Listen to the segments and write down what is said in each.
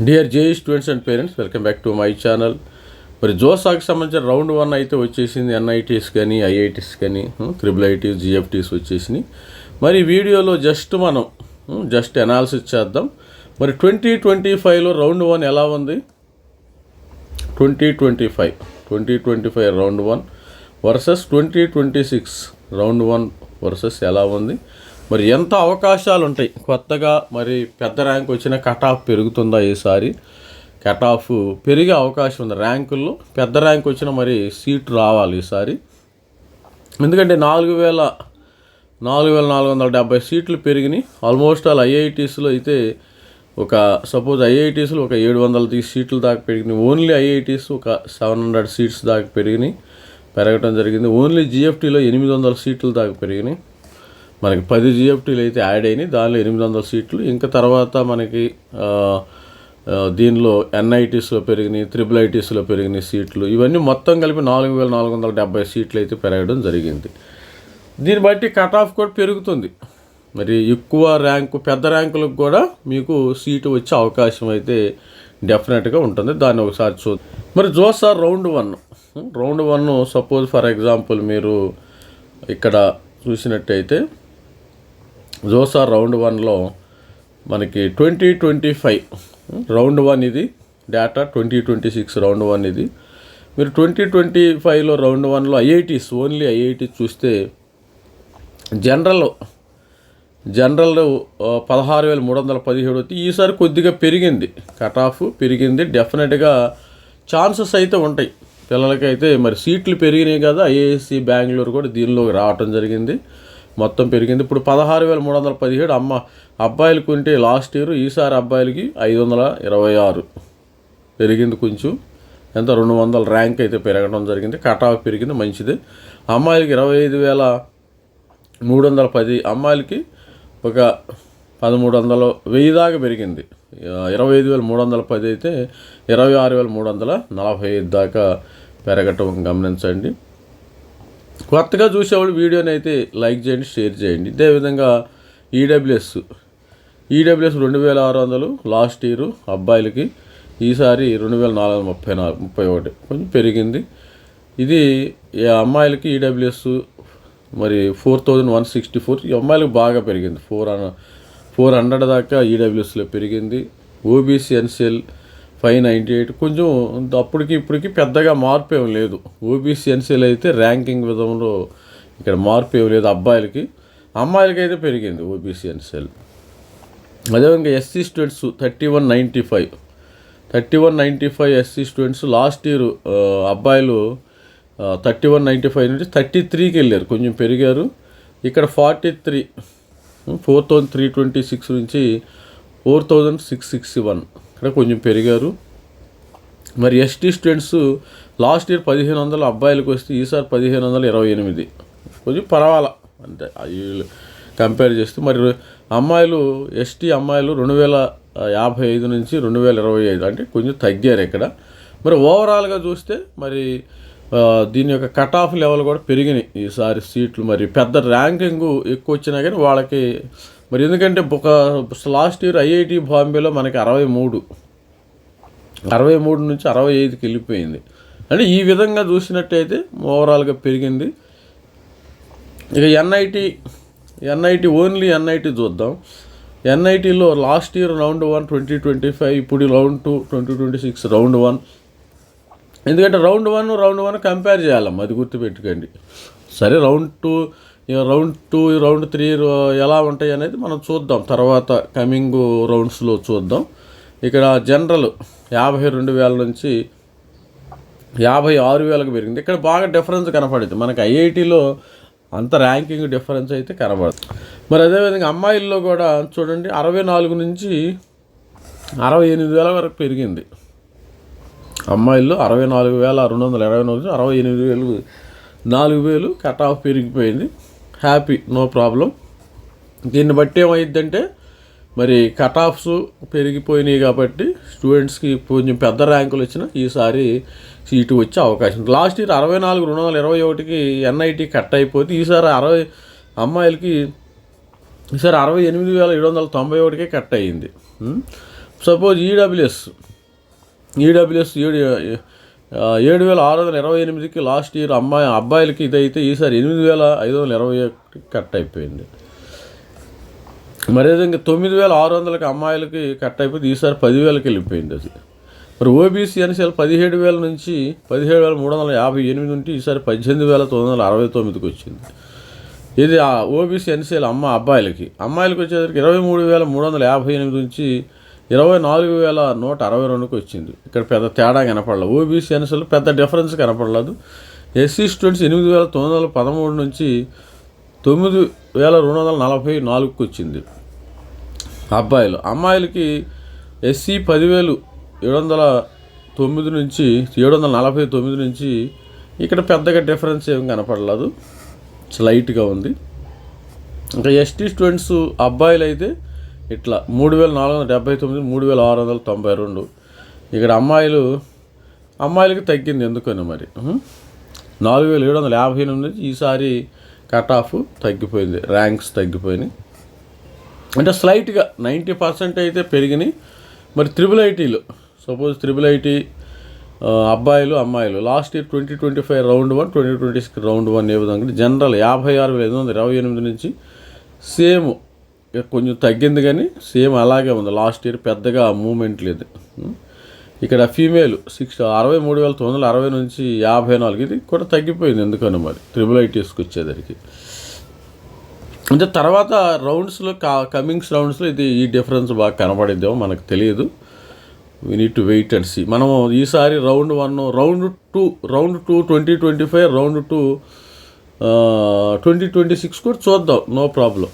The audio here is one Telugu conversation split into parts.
Dear JEE students and parents, welcome back to my channel. మరి జోసాకి సంబంధించిన రౌండ్ 1 అయితే వచ్చేసింది. ఎన్ఐటీస్ కానీ ఐఐటీస్ కానీ త్రిబుల్ ఐటీస్ జిఎఫ్టీస్ వచ్చేసినాయి. మరి వీడియోలో మనం జస్ట్ అనాలిసిస్ చేద్దాం. మరి 2025లో రౌండ్ 1 ఎలా ఉంది? 2025 రౌండ్ 1 వర్సెస్ 2026 రౌండ్ 1 వర్సెస్ ఎలా ఉంది? మరి ఎంత అవకాశాలు ఉంటాయి? కొత్తగా మరి పెద్ద ర్యాంక్ వచ్చిన కట్ ఆఫ్ పెరుగుతుందా? ఈసారి కట్ ఆఫ్ పెరిగే అవకాశం ఉంది. ర్యాంకుల్లో పెద్ద ర్యాంక్ వచ్చిన మరి సీట్ రావాలి ఈసారి. ఎందుకంటే 4,470 సీట్లు పెరిగినాయి. ఆల్మోస్ట్ ఆల్ ఐఐటీస్లో అయితే సపోజ్ ఐఐటీస్లో ఒక 730 సీట్లు దాకా పెరిగినాయి. ఓన్లీ ఐఐటీస్ ఒక 700 సీట్స్ దాకా పెరగటం జరిగింది. ఓన్లీ జిఎఫ్టీలో 800 సీట్లు దాకా పెరిగినాయి. మనకి 10 జిఎఫ్టీలు అయితే యాడ్ అయినాయి, దానిలో 800 సీట్లు. ఇంకా తర్వాత మనకి దీనిలో ఎన్ఐటీస్లో పెరిగినాయి, త్రిబుల్ ఐటీస్లో పెరిగినాయి సీట్లు. ఇవన్నీ మొత్తం కలిపి 4,470 సీట్లు అయితే పెరగడం జరిగింది. దీన్ని బట్టి కట్ ఆఫ్ కూడా పెరుగుతుంది. మరి ఎక్కువ ర్యాంకు పెద్ద ర్యాంకులకు కూడా మీకు సీటు వచ్చే అవకాశం అయితే డెఫినెట్గా ఉంటుంది. దాన్ని ఒకసారి చూద్దాం. మరి JoSAA round 1 suppose for example మీరు ఇక్కడ చూసినట్టయితే జోసా రౌండ్ 1లో మనకి 2025 రౌండ్ 1 ఇది డేటా. 2026 రౌండ్ 1 ఇది. మీరు 2025లో రౌండ్ 1లో ఐఐటీస్ ఓన్లీ ఐఐటీస్ చూస్తే జనరల్ 16,317 వచ్చి ఈసారి కొద్దిగా పెరిగింది, కట్ ఆఫ్ పెరిగింది. డెఫినెట్గా ఛాన్సెస్ అయితే ఉంటాయి పిల్లలకైతే. మరి సీట్లు పెరిగినాయి కదా, ఐఏఎస్సి బెంగళూరు కూడా దీనిలోకి రావటం జరిగింది, మొత్తం పెరిగింది. ఇప్పుడు 16,317 అబ్బాయిలకు ఉంటే లాస్ట్ ఇయర్, ఈసారి అబ్బాయిలకి 526 పెరిగింది. కొంచెం ఎంత 200 ర్యాంక్ అయితే పెరగడం జరిగింది, కట్ ఆఫ్ పెరిగింది, మంచిది. అమ్మాయిలకి 25,310, అమ్మాయిలకి ఒక 1,300 దాకా పెరిగింది. 25,310 అయితే 26,345 దాకా పెరగటం గమనించండి. కొత్తగా చూసేవాళ్ళు వీడియోని అయితే లైక్ చేయండి, షేర్ చేయండి. ఇదేవిధంగా ఈడబ్ల్యూఎస్ 2,600 లాస్ట్ ఇయర్ అబ్బాయిలకి, ఈసారి 2,431 కొంచెం పెరిగింది. ఇది అమ్మాయిలకి ఈడబ్ల్యూఎస్ మరి 4,164. ఈ అమ్మాయిలకు బాగా పెరిగింది, 400 దాకా ఈడబ్ల్యూఎస్లో పెరిగింది. ఓబీసీ ఎన్సీఎల్ 598 కొంచెం అప్పటికి ఇప్పటికి పెద్దగా మార్పు ఏం లేదు. ఓబీసీ ఎన్సీఎల్ అయితే ర్యాంకింగ్ విధంలో ఇక్కడ మార్పు ఏం లేదు అబ్బాయిలకి. అమ్మాయిలకి అయితే పెరిగింది ఓబీసీ ఎన్సీఎల్. అదేవిధంగా SC students 3195 SC students last year అబ్బాయిలు 3195 నుంచి 33కి వెళ్ళారు, కొంచెం పెరిగారు. ఇక్కడ 43 4,326 నుంచి 4,661 ఇక్కడ కొంచెం పెరిగారు. మరి ఎస్టీ స్టూడెంట్స్ లాస్ట్ ఇయర్ 1,500 అబ్బాయిలకు వస్తే ఈసారి 1,528, కొంచెం పర్వాలా అంటే వీళ్ళు కంపేర్ చేస్తే. మరి అమ్మాయిలు ఎస్టీ అమ్మాయిలు 2,055 నుంచి 2,025 అంటే కొంచెం తగ్గారు ఇక్కడ. మరి ఓవరాల్గా చూస్తే మరి దీని యొక్క కట్ ఆఫ్ లెవెల్ కూడా పెరిగినాయి ఈసారి సీట్లు. మరి పెద్ద ర్యాంకింగ్ ఎక్కువ వచ్చినా కానీ వాళ్ళకి మరి ఎందుకంటే లాస్ట్ ఇయర్ ఐఐటి బాంబేలో మనకి 63 నుంచి 65కి వెళ్ళిపోయింది. అంటే ఈ విధంగా చూసినట్టయితే ఓవరాల్గా పెరిగింది. ఇక ఎన్ఐటి ఓన్లీ ఎన్ఐటి చూద్దాం. ఎన్ఐటీలో లాస్ట్ ఇయర్ రౌండ్ 1 2025, ఇప్పుడు రౌండ్ 2 2026 రౌండ్ 1. ఎందుకంటే రౌండ్ 1 కంపేర్ చేయాలమ్మా, అది గుర్తుపెట్టుకోండి. సరే రౌండ్ 2 రౌండ్ 3 ఎలా ఉంటాయి అనేది మనం చూద్దాం తర్వాత, కమింగ్ రౌండ్స్లో చూద్దాం. ఇక్కడ జనరల్ 52,000 నుంచి 56,000కి పెరిగింది. ఇక్కడ బాగా డిఫరెన్స్ కనపడింది మనకి. ఐఐటీలో అంత ర్యాంకింగ్ డిఫరెన్స్ అయితే కనబడుతుంది. మరి అదేవిధంగా అమ్మాయిల్లో కూడా చూడండి 64 నుంచి 68,000 వరకు పెరిగింది. అమ్మాయిల్లో 64,224 నుంచి 68,000, 4,000 కట్ ఆఫ్ పెరిగిపోయింది. Happy, no problem. దీన్ని బట్టి ఏమైందంటే మరి కట్ ఆఫ్స్ పెరిగిపోయినాయి కాబట్టి స్టూడెంట్స్కి కొంచెం పెద్ద ర్యాంకులు వచ్చినా ఈసారి సీటు వచ్చే అవకాశం. లాస్ట్ ఇయర్ 64,221కి ఎన్ఐటి కట్ అయిపోతే ఈసారి అమ్మాయిలకి ఈసారి 68,791కే కట్ అయ్యింది. సపోజ్ ఈడబ్ల్యూఎస్ 7,628కి లాస్ట్ ఇయర్ అబ్బాయిలకి ఇదైతే ఈసారి 8,521 కట్ అయిపోయింది. మరి విధంగా 9,600కి అమ్మాయిలకి కట్ అయిపోయింది, ఈసారి 10,000కి వెళ్ళిపోయింది అది. మరి ఓబీసీ ఎన్సీఎల్ 17,000 నుంచి 17,358 నుండి ఈసారి 18,969కి వచ్చింది. ఇది ఆ ఓబీసీ ఎన్సీఎల్ అబ్బాయిలకి వచ్చేసరికి 23,358 నుంచి 24,162కి వచ్చింది. ఇక్కడ పెద్ద తేడా కనపడలేదు. ఓబీసీ ఎన్సీఎల్ పెద్ద డిఫరెన్స్ కనపడలేదు. ఎస్సీ స్టూడెంట్స్ 8,913 నుంచి 9,244కి వచ్చింది అమ్మాయిలకి ఎస్సీ 10,709 నుంచి 749 నుంచి ఇక్కడ పెద్దగా డిఫరెన్స్ ఏం కనపడలేదు, స్లైట్గా ఉంది. ఇంకా ఎస్టీ స్టూడెంట్స్ అబ్బాయిలు అయితే ఇట్లా 3,479, 3,692. ఇక్కడ అమ్మాయిలకి తగ్గింది ఎందుకని మరి 4,758 నుంచి ఈసారి కట్ ఆఫ్ తగ్గిపోయింది, ర్యాంక్స్ తగ్గిపోయినాయి. అంటే స్లైట్గా 90% అయితే పెరిగినాయి. మరి త్రిబుల్ ఐటీలు సపోజ్ త్రిబుల్ ఐటీ అమ్మాయిలు లాస్ట్ ఇయర్ 2025 రౌండ్ 1, 2026 రౌండ్ 1 ఏ విధంగా జనరల్ 56,528 నుంచి సేమ్ కొంచెం తగ్గింది, కానీ సేమ్ అలాగే ఉంది. లాస్ట్ ఇయర్ పెద్దగా మూమెంట్ లేదు. ఇక్కడ ఫీమేల్ 63,960 నుంచి 54, ఇది కూడా తగ్గిపోయింది ఎందుకని మరి త్రిబుల్ ఐటీస్కి వచ్చేసరికి. అంటే తర్వాత రౌండ్స్లో కమింగ్స్ రౌండ్స్లో ఈ డిఫరెన్స్ బాగా కనబడిద్దామో మనకు తెలియదు. We need to wait and see. మనం ఈసారి రౌండ్ 1, రౌండ్ 2 2025, రౌండ్ 2 2026 కూడా చూద్దాం, నో ప్రాబ్లం.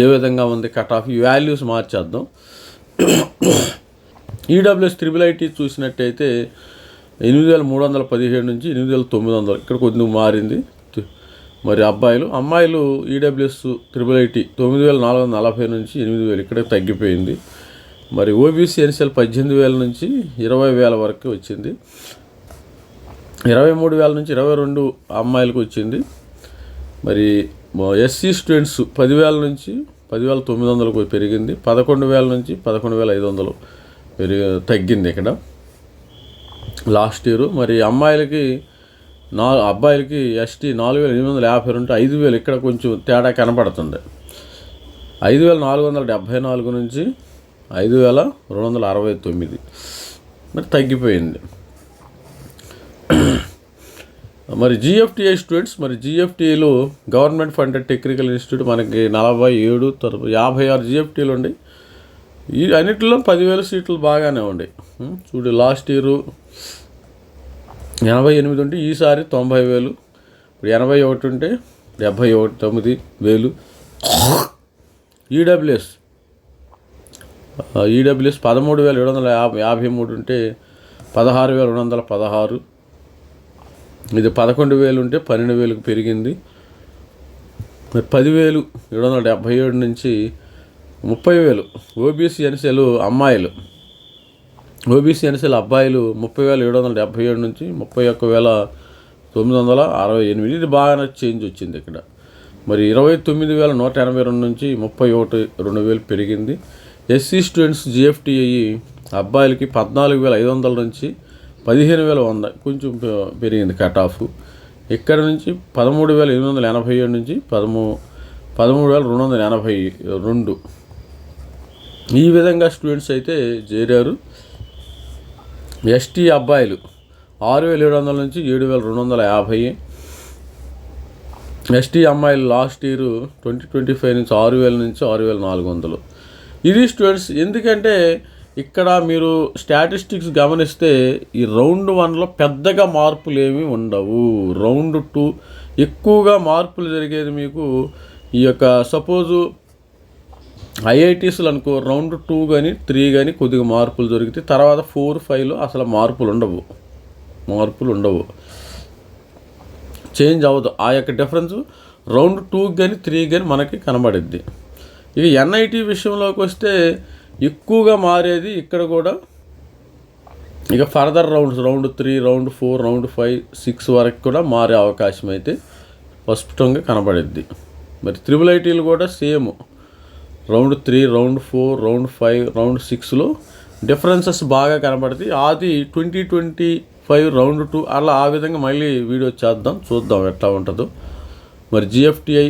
ఏ విధంగా ఉంది కట్ ఆఫ్, ఈ వాల్యూస్ మార్చేద్దాం. ఈడబ్ల్యూఎస్ త్రిబుల్ ఐటీ చూసినట్టయితే 8,317 నుంచి 8,900, ఇక్కడ కొద్దిగా మారింది. మరి అమ్మాయిలు ఈడబ్ల్యూఎస్ త్రిబుల్ ఐటీ 9,440 నుంచి 8,000, ఇక్కడ తగ్గిపోయింది. మరి ఓబీసీ ఎన్సీఎల్ 18,000 నుంచి 20,000 వరకు వచ్చింది. 23,000 నుంచి 22 అమ్మాయిలకు వచ్చింది. మరి ఎస్సీ స్టూడెంట్స్ 10,000 నుంచి 10,900కు పెరిగింది. 11,000 నుంచి 11,500 తగ్గింది ఇక్కడ లాస్ట్ ఇయర్. మరి అబ్బాయిలకి ఎస్టీ 4,850 ఉంటే 5,000, ఇక్కడ కొంచెం తేడా కనపడుతుంది. 5,474 నుంచి 5,269 మరి తగ్గిపోయింది. మరి జిఎఫ్టిఐ స్టూడెంట్స్, జిఎఫ్టిఐలో గవర్నమెంట్ ఫండెడ్ టెక్నికల్ ఇన్స్టిట్యూట్ మనకి 47, 56 జిఎఫ్టీలు ఉన్నాయి. ఈ అన్నిటిలో 10,000 సీట్లు బాగానే ఉన్నాయి. చూడు లాస్ట్ ఇయర్ 88 ఉంటే ఈసారి 90,000, ఇప్పుడు 81 ఉంటే 79,000. ఈడబ్ల్యూఎస్ 13,753 ఉంటే 16,216. ఇది 11,000 ఉంటే 12,000కి పెరిగింది. 10,777 నుంచి 30,000. ఓబీసీ ఎన్సీఎల్ అబ్బాయిలు 30,777 నుంచి 31,968. ఇది బాగానే చేంజ్ వచ్చింది ఇక్కడ. మరి 29,182 నుంచి 31,200 పెరిగింది. ఎస్సీ స్టూడెంట్స్ జిఎఫ్టిఐ అబ్బాయిలకి 14,500 నుంచి 15,100 కొంచెం పెరిగింది కట్ ఆఫ్. ఇక్కడ నుంచి 13,887 నుంచి 13,282. ఈ విధంగా స్టూడెంట్స్ అయితే చేరారు. ఎస్టీ అబ్బాయిలు 6,700 నుంచి 7,250. ఎస్టీ అమ్మాయిలు లాస్ట్ ఇయర్ 2025 నుంచి 6,000 నుంచి 6,400. ఇది స్టూడెంట్స్. ఎందుకంటే ఇక్కడ మీరు స్టాటిస్టిక్స్ గమనిస్తే ఈ రౌండ్ 1లో పెద్దగా మార్పులు ఏమీ ఉండవు. రౌండ్ 2 ఎక్కువగా మార్పులు జరిగేది మీకు ఈ యొక్క సపోజు ఐఐటీస్లు అనుకో, రౌండ్ 2 కానీ 3 కానీ కొద్దిగా మార్పులు దొరికితే తర్వాత 4, 5లో అసలు మార్పులు ఉండవు, చేంజ్ అవ్వదు. ఆ యొక్క డిఫరెన్స్ రౌండ్ 2 కానీ 3 కానీ మనకి కనబడిద్ది. ఇక ఎన్ఐటీ విషయంలోకి వస్తే ఎక్కువగా మారేది ఇక్కడ కూడా. ఇక further rounds round 3, round 4, round 5, 6 వరకు కూడా మారే అవకాశం అయితే స్పష్టంగా కనబడిద్ది. మరి త్రిబుల్ ఐటీలు కూడా same round 3, round 4, round 5, round 6లో డిఫరెన్సెస్ బాగా కనబడతాయి. అది 2025 రౌండ్ 2 అలా ఆ విధంగా మళ్ళీ వీడియో చేద్దాం, చూద్దాం ఎట్లా ఉంటుందో. మరి జిఎఫ్టిఐ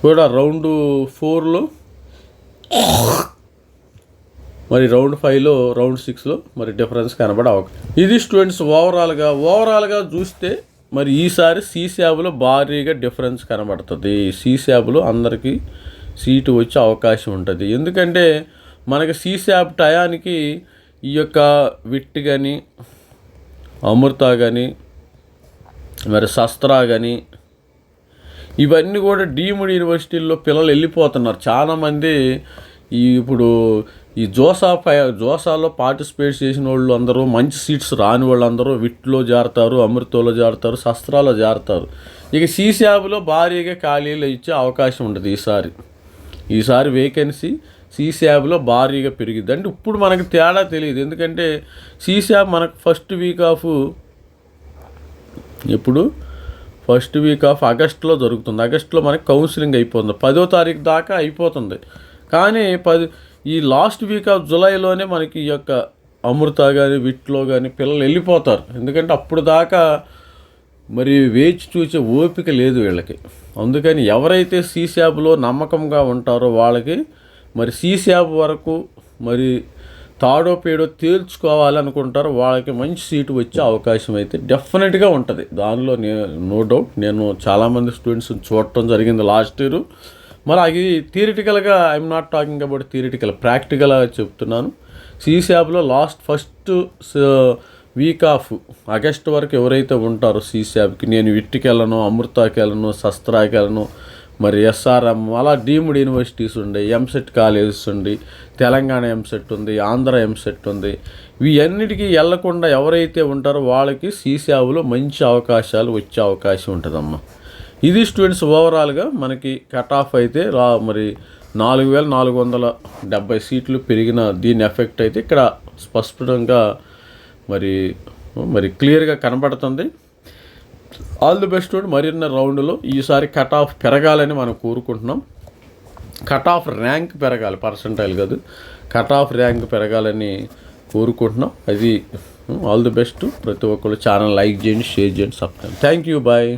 కూడా రౌండ్ 4లో, మరి రౌండ్ 5లో, రౌండ్ 6లో మరి డిఫరెన్స్ కనబడే అవకాశం. ఇది స్టూడెంట్స్ ఓవరాల్గా చూస్తే మరి ఈసారి సీశాబ్లో భారీగా డిఫరెన్స్ కనబడుతుంది. సీశాబ్లో అందరికీ సీటు వచ్చే అవకాశం ఉంటుంది. ఎందుకంటే మనకి సీశాబ్ టయానికి ఈ యొక్క విట్ కానీ, అమృత కానీ, మరి శస్త్రా కానీ ఇవన్నీ కూడా డీమ్డ్ యూనివర్సిటీల్లో పిల్లలు వెళ్ళిపోతున్నారు. చాలామంది ఇప్పుడు ఈ జోసాలో పార్టిసిపేట్ చేసిన వాళ్ళు అందరూ మంచి సీట్స్ రాని వాళ్ళు అందరూ విట్లో జారుతారు, అమృతలో జారుతారు, శస్త్రాలో జారుతారు. ఇక సీశాబ్లో భారీగా ఖాళీలు ఇచ్చే అవకాశం ఉంటుంది. ఈసారి వేకెన్సీ సీశాబ్లో భారీగా పెరిగింది. అంటే ఇప్పుడు మనకు తేడా తెలియదు. ఎందుకంటే సీశాబ్ మనకు ఫస్ట్ వీక్ ఆఫ్ ఆగస్టులో జరుగుతుంది. ఆగస్టులో మనకి కౌన్సిలింగ్ అయిపోతుంది, 10వ తారీఖు దాకా అయిపోతుంది. కానీ ఈ లాస్ట్ వీక్ ఆఫ్ జూలైలోనే మనకి ఈ యొక్క అమృత కానీ, విట్లో కానీ పిల్లలు వెళ్ళిపోతారు. ఎందుకంటే అప్పుడు దాకా మరి వేచి చూసే ఓపిక లేదు వీళ్ళకి. అందుకని ఎవరైతే సీశాబ్లో నమ్మకంగా ఉంటారో వాళ్ళకి మరి సీశాబ్ వరకు మరి తాడో పేడో తేల్చుకోవాలనుకుంటారో వాళ్ళకి మంచి సీటు వచ్చే అవకాశం అయితే డెఫినెట్గా ఉంటుంది. దానిలో నో డౌట్. నేను చాలామంది స్టూడెంట్స్ని చూడటం జరిగింది లాస్ట్ ఇయర్. మరి అది థియరిటికల్గా, I'm not talking about theoretical, ప్రాక్టికల్గా చెప్తున్నాను. సీశాబ్లో ఫస్ట్ వీక్ ఆఫ్ ఆగస్ట్ వరకు ఎవరైతే ఉంటారో సీశాబ్కి, నేను విట్టికి వెళ్ళను, అమృతాకి వెళ్ళను, శస్త్రాకి వెళ్ళను, మరి ఎస్ఆర్ఎం అలా డీమ్డ్ యూనివర్సిటీస్ ఉండే, ఎంసెట్ కాలేజెస్ ఉంది, తెలంగాణ ఎంసెట్ ఉంది, ఆంధ్ర ఎంసెట్ ఉంది. ఇవన్నిటికీ వెళ్లకుండా ఎవరైతే ఉంటారో వాళ్ళకి సీశాబ్లో మంచి అవకాశాలు వచ్చే అవకాశం ఉంటుందమ్మా. ఇది స్టూడెంట్స్ ఓవరాల్గా మనకి కట్ ఆఫ్ అయితే మరి 4470 సీట్లు పెరిగిన దీని ఎఫెక్ట్ అయితే ఇక్కడ స్పష్టంగా మరి క్లియర్గా కనబడుతుంది. All the best. మరిన్న రౌండ్లో ఈసారి కట్ ఆఫ్ పెరగాలని మనం కోరుకుంటున్నాం. కట్ ఆఫ్ ర్యాంక్ పెరగాలి, పర్సంటైల్ కాదు, కట్ ఆఫ్ ర్యాంక్ పెరగాలని కోరుకుంటున్నాం. అది ఆల్ ది బెస్ట్. ప్రతి ఒక్కళ్ళు ఛానల్ లైక్ చేయండి, షేర్ చేయండి, సబ్స్క్రైబ్. Thank you, bye.